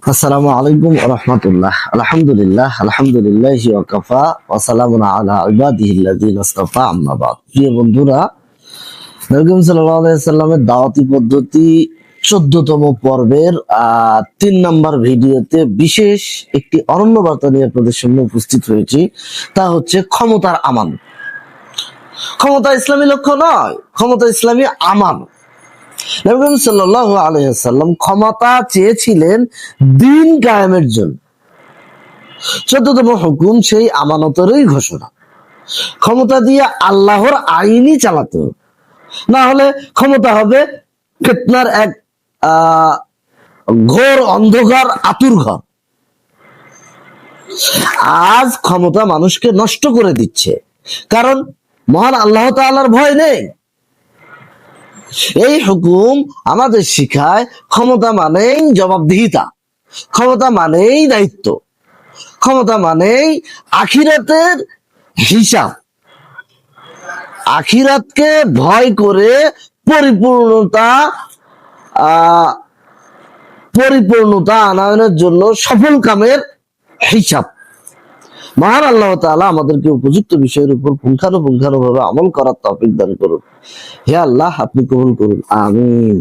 আসসালামু আলাইকুম ওয়া রাহমাতুল্লাহ। আলহামদুলিল্লাহ আলহামদুলিল্লাহি ওয়া কাফা ওয়া সালামুন আলা ইবাদিহিল্লাযিনা ইসতাফা, আম্মা বাদ। প্রিয় বন্ধুরা, নবী করিম সাল্লাল্লাহু আলাইহি সাল্লামের দাওয়াতি পদ্ধতি 14তম পর্বের 3 নম্বর ভিডিওতে বিশেষ একটি অনন্য বার্তা নিয়ে আপনাদের সামনে উপস্থিত হয়েছি। তা হচ্ছে ক্ষমতার আমান। ক্ষমতা ইসলামী লক্ষ্য নয়, ক্ষমতা ইসলামী আমান। নবী করিম সাল্লাল্লাহু আলাইহি ওয়াসাল্লাম ক্ষমতা চেয়েছিলেন দ্বীন কায়েমের জন্য। 14তম হুকুম সেই আমানতেরই ঘোষণা। ক্ষমতা দিয়ে আল্লাহর আইনই চালাতে হবে, না হলে ক্ষমতা হবে ফিতনার এক ঘোর অন্ধকার আতুর ঘর। আজ ক্ষমতা মানুষকে নষ্ট করে দিচ্ছে, কারণ মহান আল্লাহ তাআলার ভয় নেই। এই হুকুম আমাদের শিখায় ক্ষমতা মানেই জবাবদিহিতা, ক্ষমতা মানেই দায়িত্ব, ক্ষমতা মানেই আখিরাতের হিসাব। আখিরাতকে ভয় করে পরিপূর্ণতা আনয়নের জন্য সফল কামের হিসাব। মহান আল্লাহ তাআলা আমাদেরকে উপযুক্ত বিষয়ের উপর পুঙ্খানুপুঙ্খানুভাবে আমল করার তৌফিক দান করুন। হে আল্লাহ, আপনি কবুল করুন, আমিন।